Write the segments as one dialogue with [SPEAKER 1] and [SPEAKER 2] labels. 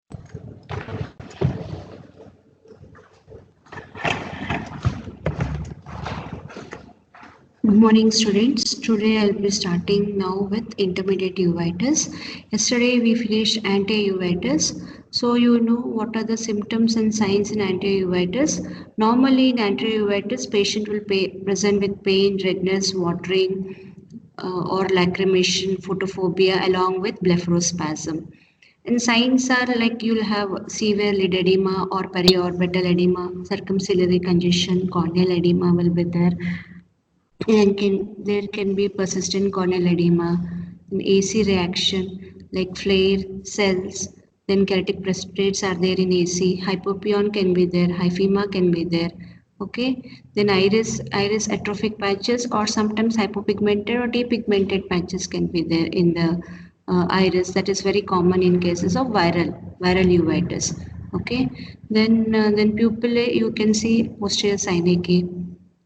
[SPEAKER 1] Good morning, students. Today I'll be starting now with intermediate uveitis. Yesterday we finished anti-uveitis. So you know what are the symptoms and signs in anti-uveitis. Normally in anti-uveitis, patient will present with pain, redness, watering, or lacrimation, photophobia along with blepharospasm. And signs are like you'll have severe lid edema or periorbital edema, circumciliary congestion, corneal edema will be there, and there can be persistent corneal edema, an AC reaction like flare, cells, then keratic precipitates are there in AC, hypopyon can be there, hyphema can be there. Okay, then iris atrophic patches or sometimes hypopigmented or depigmented patches can be there in the iris. That is very common in cases of viral uveitis. Okay, then pupillae you can see posterior synecdoche,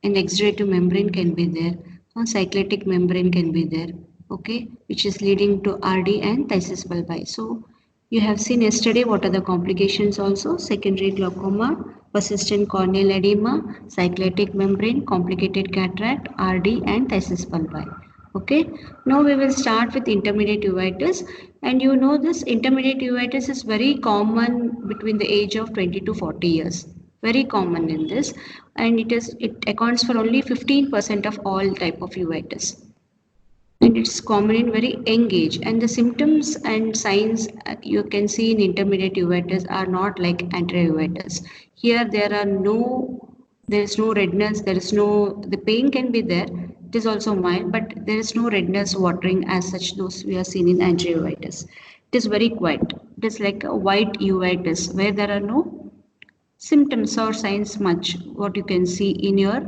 [SPEAKER 1] an exudative membrane can be there, a cyclitic membrane can be there, okay, which is leading to RD and thysis bulbi. So you have seen yesterday what are the complications also: secondary glaucoma, persistent corneal edema, cyclitic membrane, complicated cataract, RD and thysis bulbi. Okay, now we will start with intermediate uveitis, and you know this intermediate uveitis is very common between the age of 20 to 40 years, very common in this, and it accounts for only 15% of all type of uveitis, and it's common in very young age, and the symptoms and signs you can see in intermediate uveitis are not like anterior uveitis. Here there is no redness, there is no, the pain can be there, it is also mild, but there is no redness, watering as such those we are seen in anterior uveitis. It is very quiet, it is like a white uveitis where there are no symptoms or signs much what you can see in your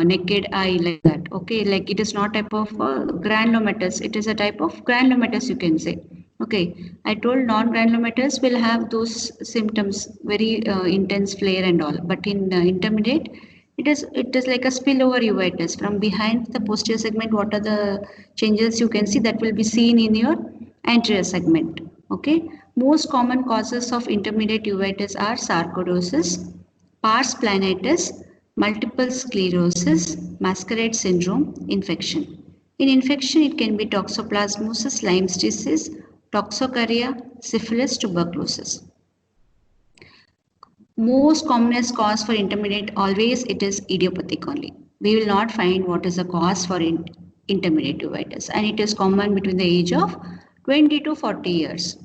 [SPEAKER 1] naked eye, like that. Okay, like it is not type of granulomatous, it is a type of granulomatous you can say. Okay, I told non-granulomatous will have those symptoms, very intense flare and all, but in intermediate it is like a spillover uveitis from behind the posterior segment. What are the changes you can see that will be seen in your anterior segment? Okay, most common causes of intermediate uveitis are sarcoidosis, pars planitis, multiple sclerosis, masquerade syndrome, infection. In infection, it can be toxoplasmosis, Lyme's disease, toxocaria, syphilis, tuberculosis. Most commonest cause for intermediate, always it is idiopathic only. We will not find what is the cause for intermediate uveitis, and it is common between the age of 20 to 40 years.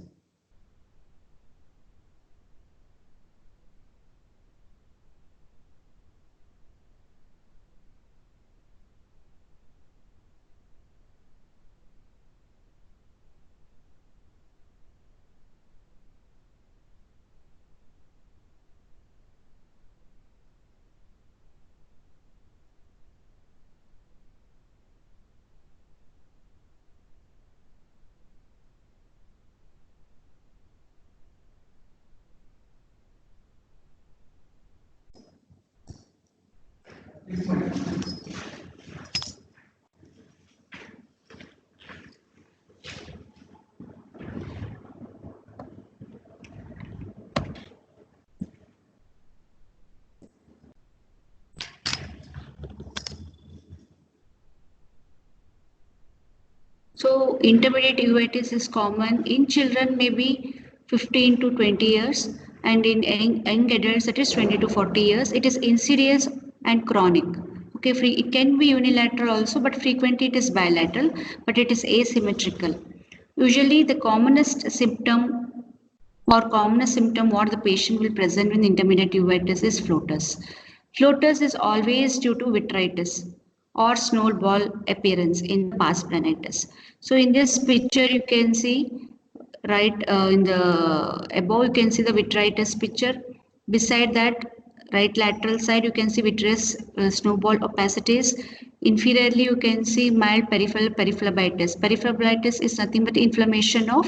[SPEAKER 1] So intermediate uveitis is common in children maybe 15 to 20 years, and in young adults that is 20 to 40 years. It is insidious and chronic. Okay, it can be unilateral also, but frequently it is bilateral, but it is asymmetrical. Usually the commonest symptom what the patient will present with intermediate uveitis is floaters. Floaters is always due to vitritis or snowball appearance in the pars planitis. So in this picture you can see, right, in the above you can see the vitritis picture. Beside that, right lateral side you can see vitreous snowball opacities. Inferiorly you can see mild peripheral periphlebitis. Periphlebitis is nothing but inflammation of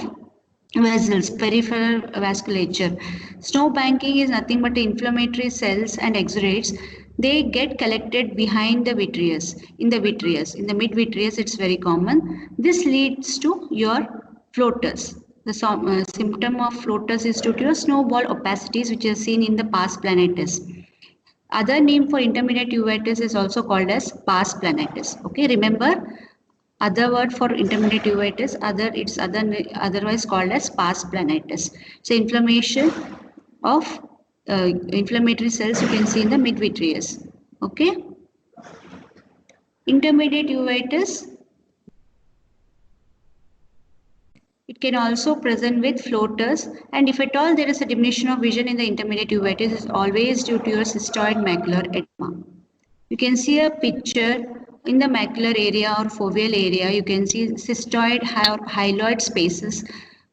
[SPEAKER 1] vessels, peripheral vasculature. Snow banking is nothing but inflammatory cells and exudates. They get collected behind the vitreous, in the mid vitreous. It's very common. This leads to your floaters. The symptom of floaters is due to snowball opacities, which is seen in the pars planitis. Other name for intermediate uveitis is also called as pars planitis. Okay, remember, other word for intermediate uveitis, otherwise called as pars planitis. So inflammation of inflammatory cells you can see in the midvitreous. Okay, intermediate uveitis. It can also present with floaters, and if at all there is a diminution of vision in the intermediate uveitis, is always due to your cystoid macular edema. You can see a picture in the macular area or foveal area. You can see cystoid or hyaloid spaces,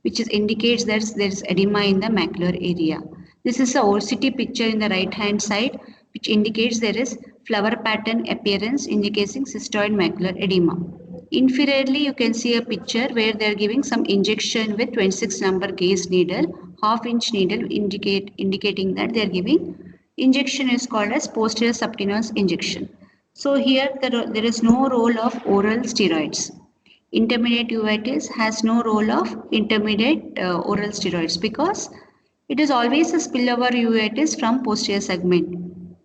[SPEAKER 1] which indicates that there is edema in the macular area. This is a OCT picture in the right hand side, which indicates there is flower pattern appearance indicating cystoid macular edema. Inferiorly, you can see a picture where they are giving some injection with 26 number gauge needle, half-inch needle, indicating that they are giving injection is called as posterior subcutaneous injection. So here there is no role of oral steroids. Intermediate uveitis has no role of intermediate oral steroids because it is always a spillover uveitis from posterior segment.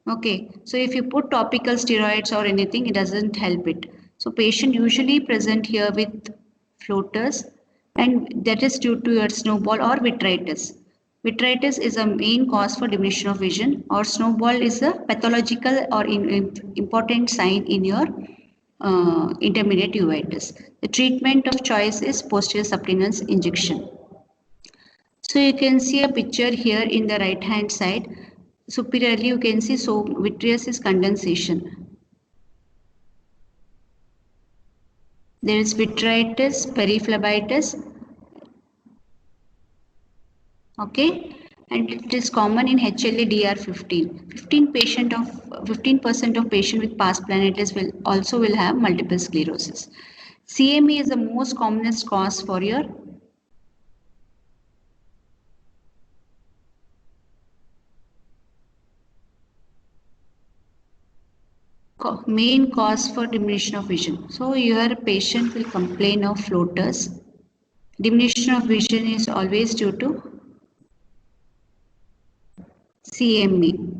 [SPEAKER 1] Okay, so if you put topical steroids or anything, it doesn't help it. So patient usually present here with floaters, and that is due to your snowball or vitritis. Vitritis is a main cause for diminution of vision, or snowball is a pathological or important sign in your intermediate uveitis. The treatment of choice is posterior subcutaneous injection. So you can see a picture here in the right hand side. Superiorly you can see so vitreous is condensation. There is vitritis, periphlebitis. Okay, and it is common in HLA-DR15. 15% of patient with pars planitis will have multiple sclerosis. CME is the most commonest cause for your main cause for diminution of vision. So your patient will complain of floaters. Diminution of vision is always due to CME.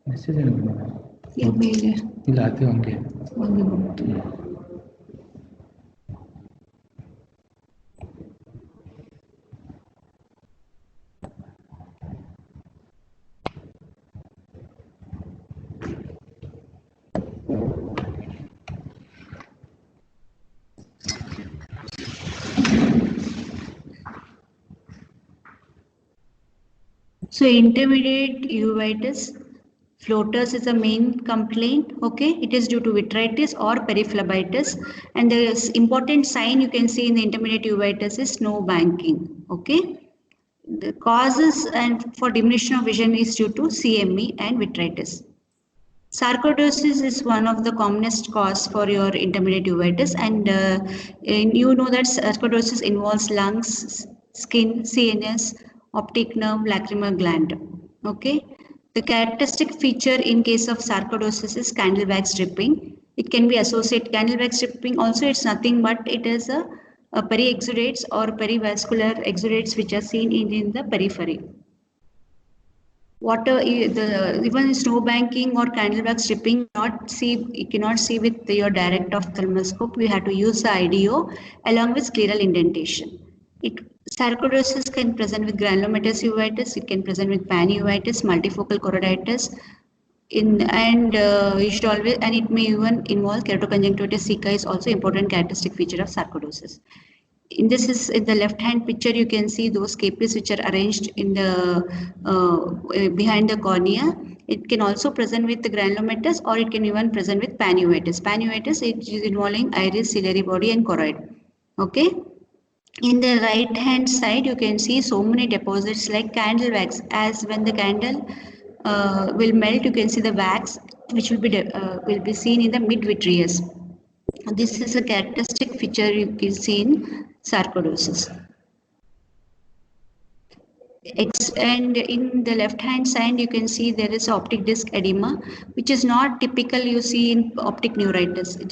[SPEAKER 2] Message है ना
[SPEAKER 1] ये mail है
[SPEAKER 2] लाते होंगे
[SPEAKER 1] So intermediate uveitis, floaters is a main complaint. Okay, it is due to vitritis or periphlebitis, and the important sign you can see in the intermediate uveitis is snow banking. Okay, the causes and for diminution of vision is due to CME and vitritis. Sarcoidosis is one of the commonest cause for your intermediate uveitis, and you know that sarcoidosis involves lungs, skin, CNS, optic nerve, lacrimal gland. Okay, the characteristic feature in case of sarcoidosis is candlewax dripping. It can be associated candlewax dripping. Also, it's nothing but it is a peri-exudates or perivascular exudates which are seen in the periphery. Water, even snow banking or candlewax stripping, you cannot see with your direct ophthalmoscope. We have to use the IDO along with scleral indentation. Sarcoidosis can present with granulomatous uveitis. It can present with panuveitis, multifocal choroiditis. You should always, and it may even involve keratoconjunctivitis sicca is also important characteristic feature of sarcoidosis. In this is in the left hand picture, you can see those capillaries which are arranged in the behind the cornea. It can also present with the granulomatous, or it can even present with panuveitis. Panuveitis, it is involving iris, ciliary body and choroid. Okay. In the right hand side, you can see so many deposits like candle wax. As when the candle will melt, you can see the wax which will be seen in the mid vitreous. This is a characteristic feature you can see in sarcoidosis. And in the left hand side, you can see there is optic disc edema, which is not typical you see in optic neuritis. It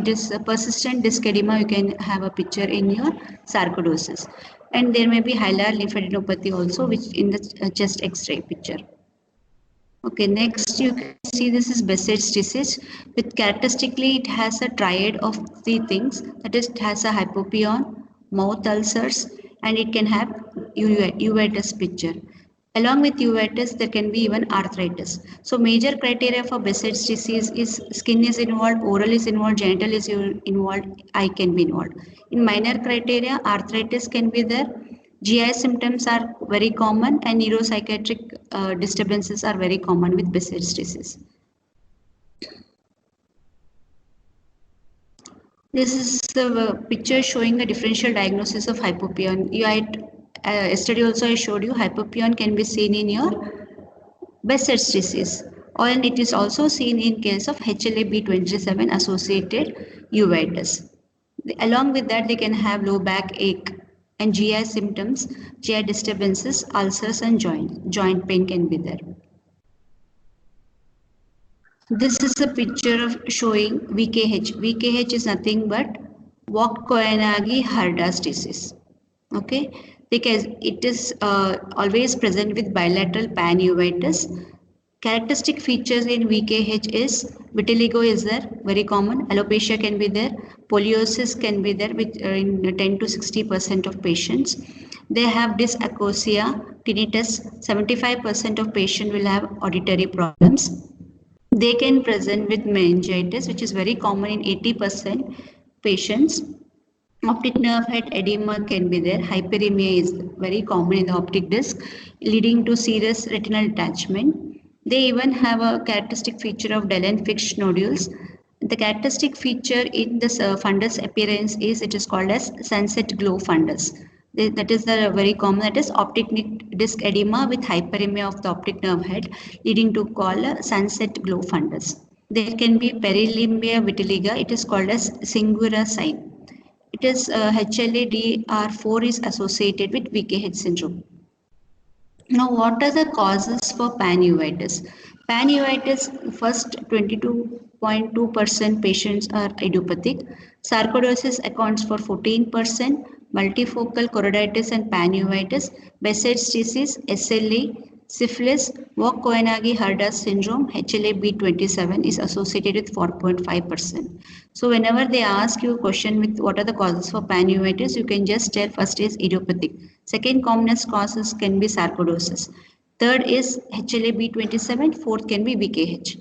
[SPEAKER 1] is a persistent disc edema. You can have a picture in your sarcoidosis, and there may be hilar lymphadenopathy also, which in the chest X-ray picture. Okay, next you can see this is Behçet's disease. With characteristically, it has a triad of three things. That is, it has a hypopyon, mouth ulcers, and it can have uveitis picture. Along with uveitis, there can be even arthritis. So, major criteria for Behçet's disease is skin is involved, oral is involved, genital is involved, eye can be involved. In minor criteria, arthritis can be there. GI symptoms are very common, and neuropsychiatric disturbances are very common with Behçet's disease. This is a picture showing the differential diagnosis of hypopyon. Yesterday also I showed you hypopyon can be seen in your Behçet's disease, and it is also seen in case of HLA-B27 associated uveitis. Along with that, they can have low back ache and GI symptoms, GI disturbances, ulcers and joint pain can be there. This is a picture of showing VKH. VKH is nothing but Vogt-Koyanagi-Hard's disease. Okay, because it is always present with bilateral panuveitis. Characteristic features in VKH is vitiligo is there, very common. Alopecia can be there. Poliosis can be there with in 10 to 60% of patients. They have dysacousia, tinnitus. 75% of patients will have auditory problems. They can present with meningitis, which is very common in 80% patients. Optic nerve head edema can be there. Hyperemia is very common in the optic disc, leading to serious retinal detachment. They even have a characteristic feature of Dehlen-Fitch nodules. The characteristic feature in this fundus appearance is it is called as sunset glow fundus. That is the very common, that is optic disc edema with hyperemia of the optic nerve head, leading to called sunset glow fundus. There can be perilimia vitiligo. It is called as Singura sign. It is HLA-DR4 is associated with VKH syndrome. Now, what are the causes for panuveitis? Panuveitis, first 22.2% patients are idiopathic. Sarcoidosis accounts for 14%. Multifocal choroiditis and panuveitis, Behçet's disease, SLE, syphilis, Vogt-Koyanagi-Hard's syndrome, HLA-B27 is associated with 4.5%. So whenever they ask you a question with what are the causes for panuveitis, you can just tell first is idiopathic. Second commonest causes can be sarcoidosis. Third is HLA-B27. Fourth can be VKH.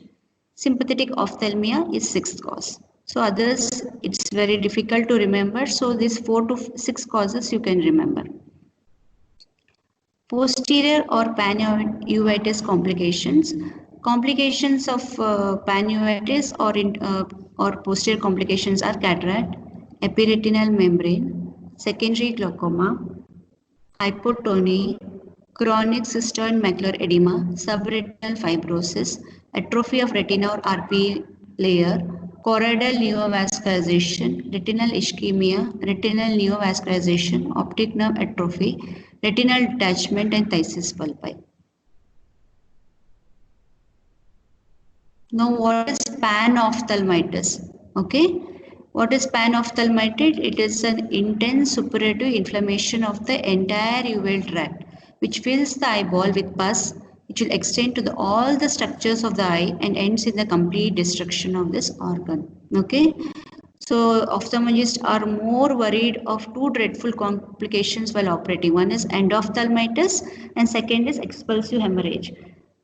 [SPEAKER 1] Sympathetic ophthalmia is sixth cause. So others, it's very difficult to remember. So these 4 to 6 causes you can remember. Posterior or panuveitis complications. Complications of panuveitis or posterior complications are cataract, epiretinal membrane, secondary glaucoma, hypotony, chronic cystoid macular edema, subretinal fibrosis, atrophy of retina or RPE layer, choroidal neovascularization, retinal ischemia, retinal neovascularization, optic nerve atrophy, retinal detachment and phthisis pulpi. Now, what is panophthalmitis? Okay, what is panophthalmitis? It is an intense suppurative inflammation of the entire uveal tract, which fills the eyeball with pus, which will extend to all the structures of the eye and ends in the complete destruction of this organ. Okay. So ophthalmologists are more worried of two dreadful complications while operating. One is endophthalmitis and second is expulsive hemorrhage.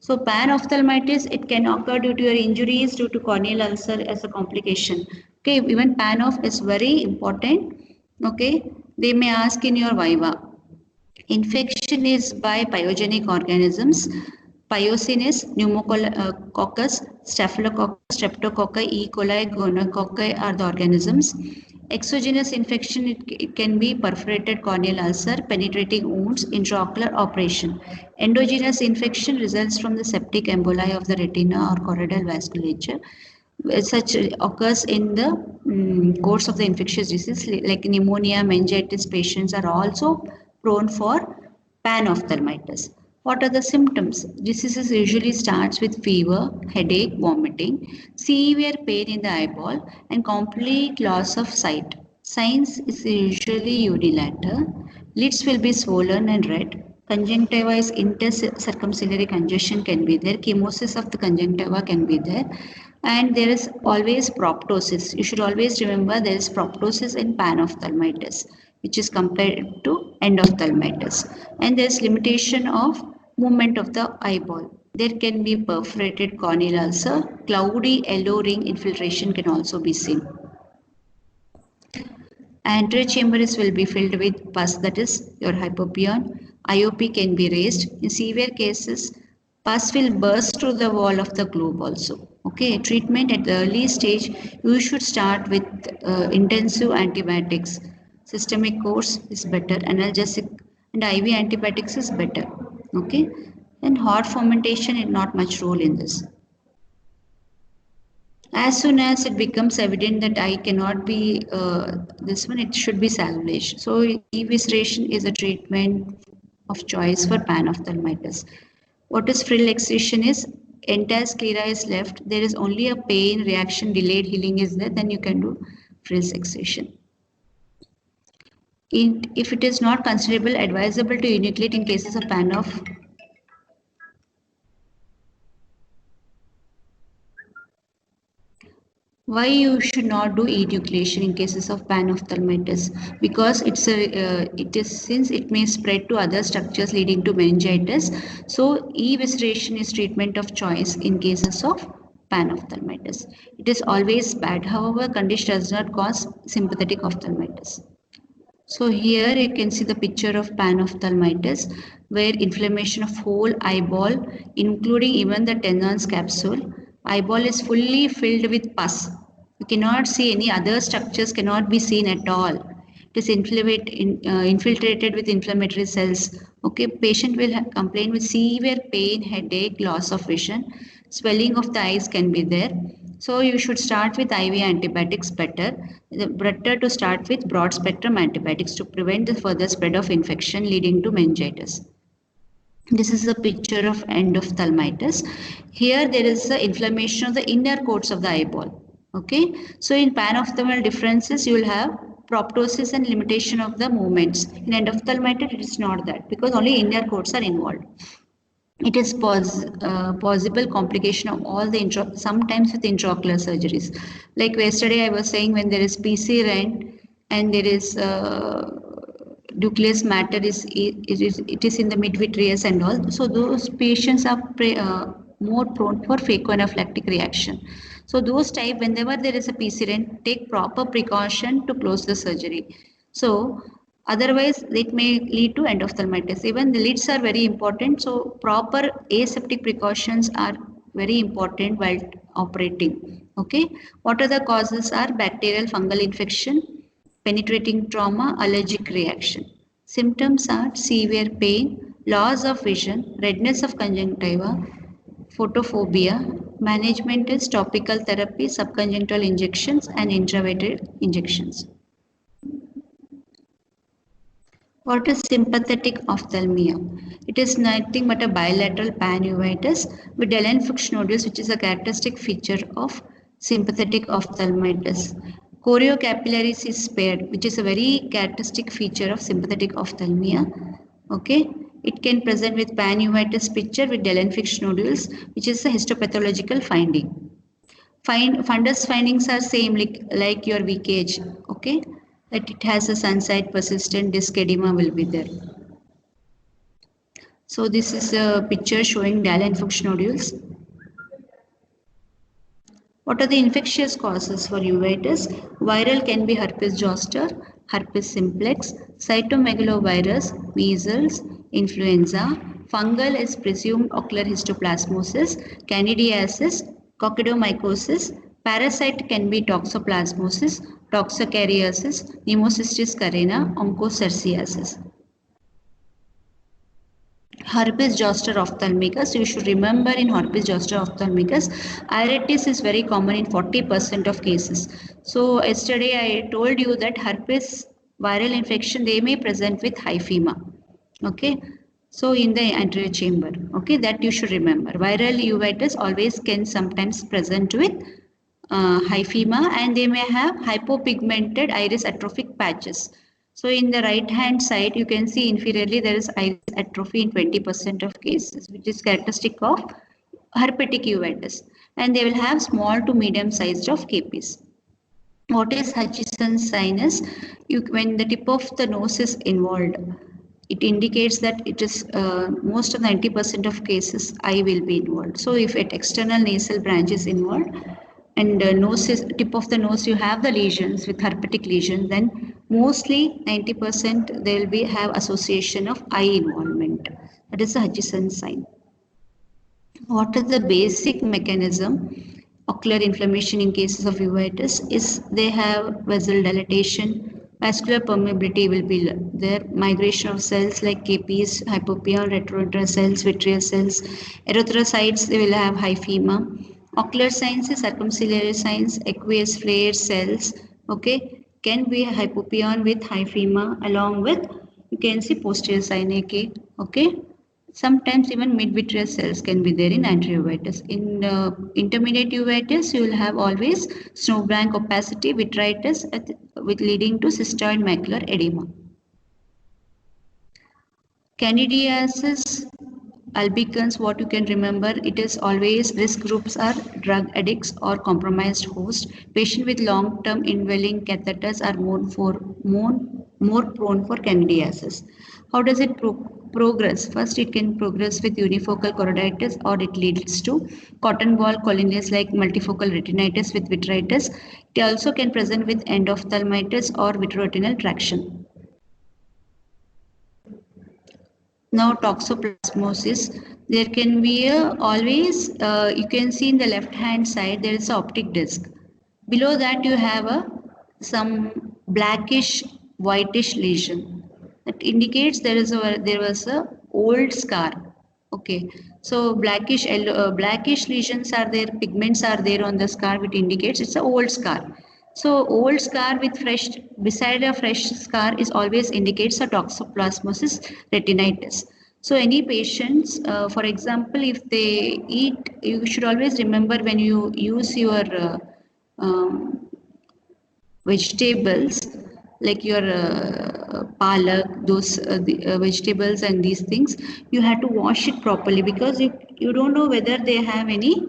[SPEAKER 3] So panophthalmitis, it can occur due to your injuries, due to corneal ulcer as a complication. Okay, even panoph is very important. Okay, they may ask in your viva. Infection is by pyogenic organisms. Pyosinus, pneumococcus, staphylococcus, streptococci, E. coli, gonococci are the organisms. Exogenous infection, it can be perforated corneal ulcer, penetrating wounds, intraocular operation. Endogenous infection results from the septic emboli of the retina or choroidal vasculature. Such occurs in the course of the infectious disease like pneumonia, meningitis patients are also prone for panophthalmitis. What are the symptoms? Diseases usually starts with fever, headache, vomiting, severe pain in the eyeball and complete loss of sight. Signs is usually unilateral. Lids will be swollen and red. Conjunctiva is intercircumciliary congestion can be there. Chemosis of the conjunctiva can be there. And there is always proptosis. You should always remember there is proptosis in panophthalmitis, which is compared to endophthalmitis. And there is limitation of movement of the eyeball. There can be perforated corneal ulcer. Cloudy yellow ring infiltration can also be seen. Anterior chambers will be filled with pus, that is your hypopyon. IOP can be raised. In severe cases, pus will burst through the wall of the globe also. Okay, treatment at the early stage, you should start with intensive antibiotics. Systemic course is better, analgesic and IV antibiotics is better. Okay, and hot fermentation is not much role in this. As soon as it becomes evident that I cannot be this one, it should be salvaged. So evisceration is a treatment of choice for panophthalmitis. What is frill excision is entire sclera is left. There is only a pain, reaction, delayed healing is there. Then you can do frill excision. If it is not considerable, advisable to enucleate in cases of panoph. Why you should not do enucleation in cases of panophthalmitis? Because it is since it may spread to other structures leading to meningitis. So evisceration is treatment of choice in cases of panophthalmitis. It is always bad. However, condition does not cause sympathetic ophthalmitis. So here you can see the picture of panophthalmitis where inflammation of whole eyeball including even the tendons capsule. Eyeball is fully filled with pus. You cannot see any other structures cannot be seen at all. It is infiltrated with inflammatory cells. Okay, patient will complain with severe pain, headache, loss of vision, swelling of the eyes can be there. So you should start with IV antibiotics better. Better to start with broad spectrum antibiotics to prevent the further spread of infection leading to meningitis. This is a picture of endophthalmitis. Here there is the inflammation of the inner coats of the eyeball. Okay, so in panophthalmal differences you will have proptosis and limitation of the movements. In endophthalmitis it is not that because only inner coats are involved. It is possible complication of all the sometimes with intraocular surgeries. Like yesterday I was saying when there is PC rent and there is nucleus matter it is in the midvitreous and all. So those patients are more prone for phacoanaphylactic reaction. So those type whenever there is a PC rent, take proper precaution to close the surgery. So otherwise it may lead to endophthalmitis. Even the lids are very important. So proper aseptic precautions are very important while operating. Okay. What are the causes are bacterial fungal infection, penetrating trauma, allergic reaction. Symptoms are severe pain, loss of vision, redness of conjunctiva, photophobia. Management is topical therapy, subconjunctival injections and intravitreal injections. What is sympathetic ophthalmia? It is nothing but a bilateral panuveitis with Dehlen-Fuchs nodules, which is a characteristic feature of sympathetic ophthalmitis. Choriocapillaris is spared, which is a very characteristic feature of sympathetic ophthalmia. Okay, it can present with panuveitis picture with Dehlen-Fuchs nodules, which is a histopathological finding. Fundus findings are same like your VKH. Okay, that it has a sun-side persistent disc edema will be there. So this is a picture showing dial infection nodules. What are the infectious causes for uveitis? Viral can be herpes zoster, herpes simplex, cytomegalovirus, measles, influenza. Fungal is presumed ocular histoplasmosis, candidiasis, coccidomycosis. Parasite can be toxoplasmosis, toxocariasis, pneumocystis careنا, onchocerciasis. Herpes zoster ophthalmicus, you should remember in herpes zoster ophthalmicus, iritis is very common in 40% of cases. So yesterday I told you that herpes viral infection, they may present with hyphema. Okay. So in the anterior chamber, okay, that you should remember. Viral uveitis always can sometimes present with hyphema, and they may have hypopigmented iris atrophic patches. So in the right hand side, you can see inferiorly there is iris atrophy in 20% of cases, which is characteristic of herpetic uveitis, and they will have small to medium sized of KPs. What is Hutchinson's sinus? When the tip of the nose is involved, it indicates that it is most of 90% of cases eye will be involved. So if at external nasal branch is involved and nose is, tip of the nose you have the lesions with herpetic lesions, then mostly 90% they will be have association of eye involvement. That is the Hutchinson sign. What is the basic mechanism? Ocular inflammation in cases of uveitis is they have vessel dilatation, vascular permeability will be there, migration of cells like KPs, hypopyon, retrointra cells, vitreous cells, erythrocytes, they will have hyphema. Ocular signs is circumciliary signs, aqueous flared cells, okay, can be hypopyon with hyphema along with, you can see posterior synechiae, okay. Sometimes even mid-vitreous cells can be there in anterior uveitis. In intermediate uveitis, you will have always snow blank opacity, vitritis, with leading to cystoid macular edema. Candidiasis albicans, what you can remember, it is always risk groups are drug addicts or compromised host. Patients with long-term indwelling catheters are more prone for candidiasis. How does it progress? First, it can progress with unifocal choroiditis, or it leads to cotton ball colonies like multifocal retinitis with vitritis. It also can present with endophthalmitis or vitreoretinal traction. Now toxoplasmosis, there can be always, you can see in the left hand side there is an optic disc. Below that you have some blackish whitish lesion. That indicates there was a old scar. Okay, so blackish lesions are there, pigments are there on the scar, which indicates it's an old scar. So old scar with fresh, beside a fresh scar is always indicates a toxoplasmosis retinitis. So any patients, for example, if they eat, you should always remember when you use your vegetables, like your palak, those vegetables and these things, you have to wash it properly, because you don't know whether they have any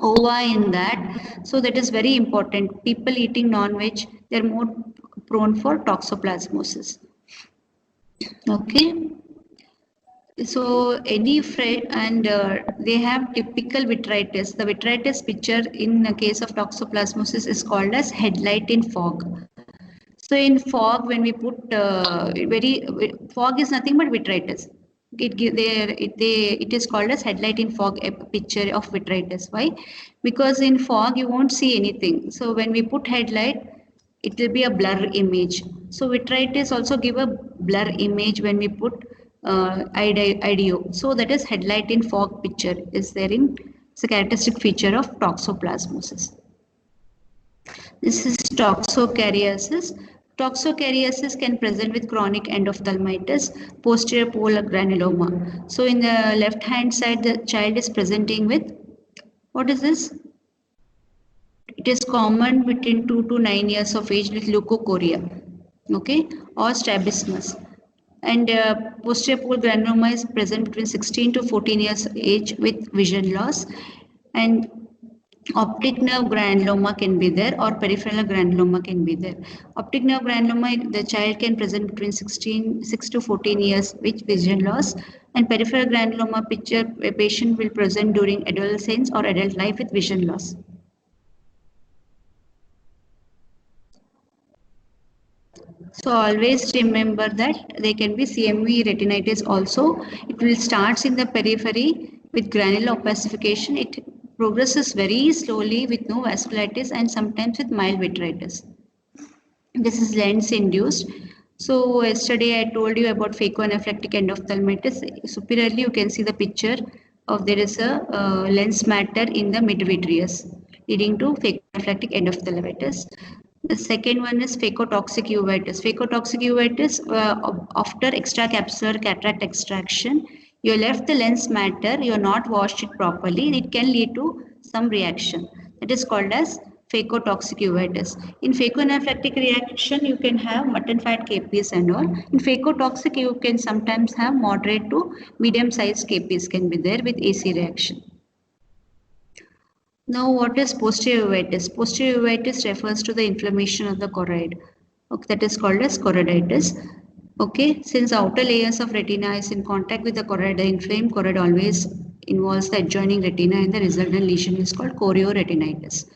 [SPEAKER 3] ova in that. So that is very important. People eating non-veg, they're more prone for toxoplasmosis. Okay. So any friend, and they have typical vitritis. The vitritis picture in the case of toxoplasmosis is called as headlight in fog. So in fog, when we put fog is nothing but vitritis. It is called as headlight in fog, a picture of vitritis. Why? Because in fog you won't see anything. So when we put headlight, it will be a blur image. So vitritis also give a blur image when we put IDO. So that is headlight in fog picture is there in, it's a characteristic feature of toxoplasmosis. This is toxocariasis. Toxocariasis can present with chronic endophthalmitis, posterior pole granuloma. So in the left hand side, the child is presenting with, what is this? It is common between 2 to 9 years of age with leukocoria, okay, or strabismus. And posterior pole granuloma is present between 16 to 14 years age with vision loss. And Optic nerve granuloma can be there or peripheral granuloma can be there. Optic nerve granuloma, the child can present between 6 to 14 years with vision loss, and peripheral granuloma picture a patient will present during adolescence or adult life with vision loss. So always remember that there can be CMV retinitis also. It will start in the periphery with granular opacification. It progresses very slowly with no vasculitis and sometimes with mild vitritis. This is lens induced. So yesterday I told you about phacoanaphylactic endophthalmitis. Superiorly you can see the picture of there is a lens matter in the midvitreous leading to phacoanaphylactic endophthalmitis. The second one is phacotoxic uveitis. Phacotoxic uveitis after extracapsular cataract extraction, you left the lens matter, you are not washed it properly, it can lead to some reaction. That is called as phacotoxic uveitis. In phacoanaphylactic reaction, you can have mutton fat KPs and all. In phacotoxic, you can sometimes have moderate to medium sized KPs can be there with AC reaction. Now, what is posterior uveitis? Posterior uveitis refers to the inflammation of the choroid. Okay, that is called as choroiditis. Okay, since outer layers of retina is in contact with the choroid, the inflamed choroid always involves the adjoining retina, and the resultant lesion is called chorioretinitis.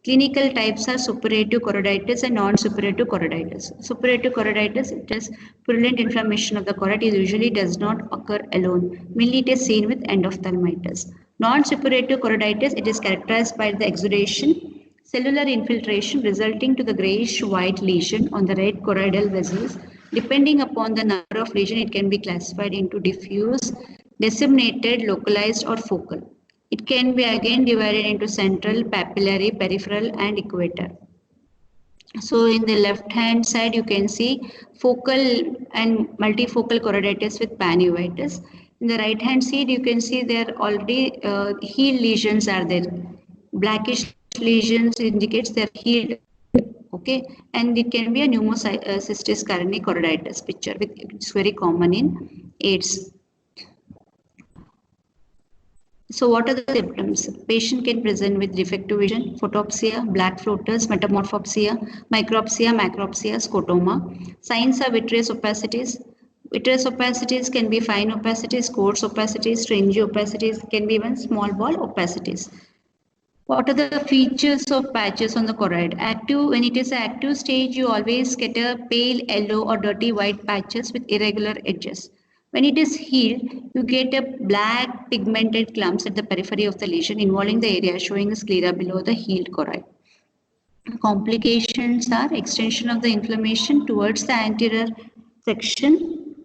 [SPEAKER 3] Clinical types are suppurative choroiditis and non-suppurative choroiditis. Suppurative choroiditis, it is purulent inflammation of the choroid. It usually does not occur alone. Mainly it is seen with endophthalmitis. Non-suppurative choroiditis, it is characterized by the exudation, cellular infiltration resulting to the grayish-white lesion on the red choroidal vessels. Depending upon the number of lesion, it can be classified into diffuse, disseminated, localized, or focal. It can be again divided into central, papillary, peripheral, and equator. So in the left hand side, you can see focal and multifocal choroiditis with panuveitis. In the right hand side, you can see there already healed lesions are there. Blackish lesions indicates they're healed. Okay, and it can be a pneumocystis carinii choroiditis picture, which is very common in AIDS. So what are the symptoms? Patient can present with defective vision, photopsia, black floaters, metamorphopsia, micropsia, macropsia, scotoma. Signs are vitreous opacities. Vitreous opacities can be fine opacities, coarse opacities, strange opacities, can be even small ball opacities. What are the features of patches on the choroid? Active, when it is an active stage, you always get a pale yellow or dirty white patches with irregular edges. When it is healed, you get a black pigmented clumps at the periphery of the lesion involving the area showing a sclera below the healed choroid. Complications are extension of the inflammation towards the anterior section,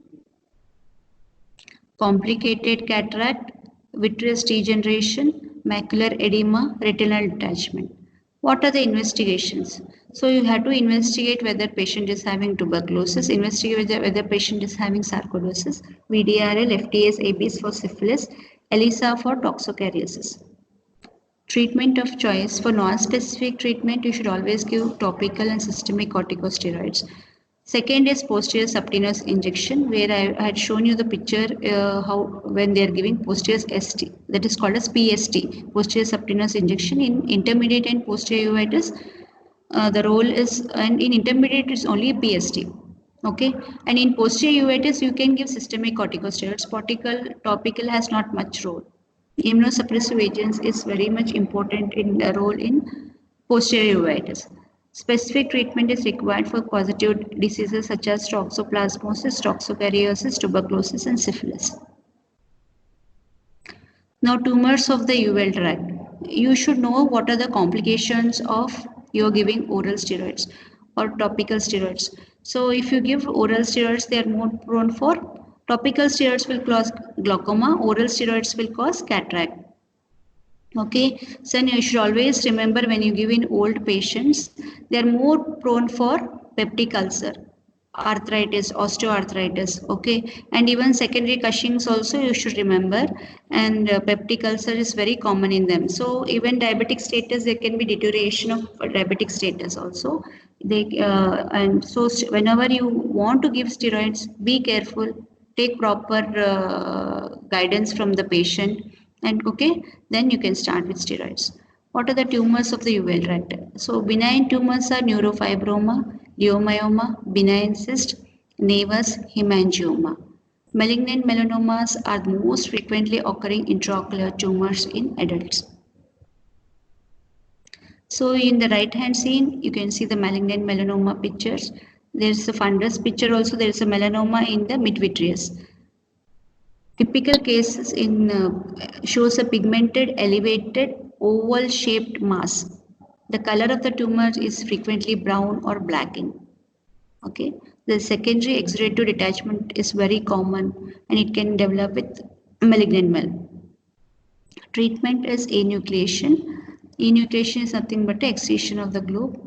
[SPEAKER 3] complicated cataract, vitreous degeneration, macular edema, retinal detachment. What are the investigations? So you have to investigate whether patient is having tuberculosis, investigate whether patient is having sarcoidosis, VDRL, FTS, ABs for syphilis, ELISA for toxocariasis. Treatment of choice. For non-specific treatment, you should always give topical and systemic corticosteroids. Second is posterior subcutaneous injection, where I had shown you the picture how when they are giving posterior ST, that is called as PST, posterior subcutaneous injection. In intermediate and posterior uveitis, the role is, and in intermediate it's only PST. Okay, and in posterior uveitis you can give systemic corticosteroids. Topical has not much role. Immunosuppressive agents is very much important in the role in posterior uveitis. Specific treatment is required for causative diseases such as toxoplasmosis, toxocariasis, tuberculosis, and syphilis. Now, tumors of the uveal tract. You should know what are the complications of your giving oral steroids or topical steroids. So, if you give oral steroids, they are more prone for topical steroids will cause glaucoma, oral steroids will cause cataract. Okay, so you should always remember when you give in old patients, they are more prone for peptic ulcer, arthritis, osteoarthritis. Okay, and even secondary Cushing's also you should remember, and peptic ulcer is very common in them. So even diabetic status, there can be deterioration of diabetic status also. And so whenever you want to give steroids, be careful, take proper guidance from the patient, and okay, then you can start with steroids. What are the tumors of the uveal tract? So benign tumors are neurofibroma, leiomyoma, benign cyst, nevus, hemangioma. Malignant melanomas are the most frequently occurring intraocular tumors in adults. So in the right hand scene, you can see the malignant melanoma pictures. There is a fundus picture also. There is a melanoma in the midvitreous. Typical cases in shows a pigmented, elevated, oval-shaped mass. The color of the tumor is frequently brown or blackened. Okay. The secondary exudative detachment is very common, and it can develop with malignant mel. Treatment is enucleation. Enucleation is nothing but the excision of the globe.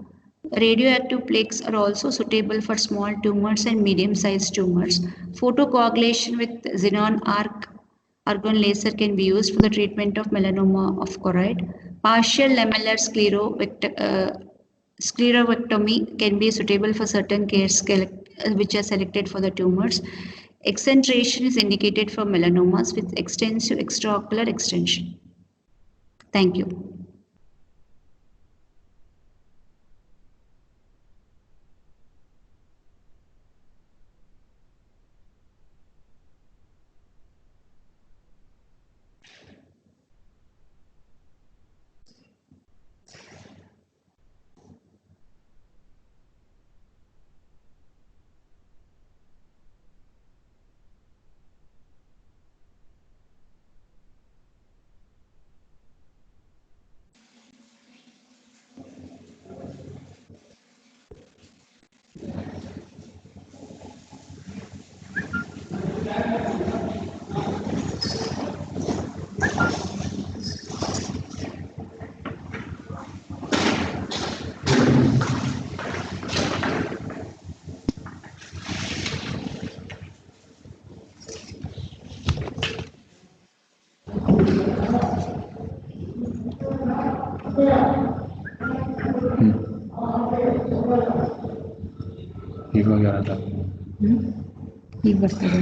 [SPEAKER 3] Radioactive plaques are also suitable for small tumors and medium-sized tumors. Photocoagulation with xenon argon laser can be used for the treatment of melanoma of choroid. Partial lamellar sclerovectomy can be suitable for certain cases which are selected for the tumors. Excenteration is indicated for melanomas with extensive extraocular extension. Thank you.
[SPEAKER 2] ಈಗ ಹೋಗ್ಯಾರ
[SPEAKER 1] ಈಗ ಬರ್ತದೆ.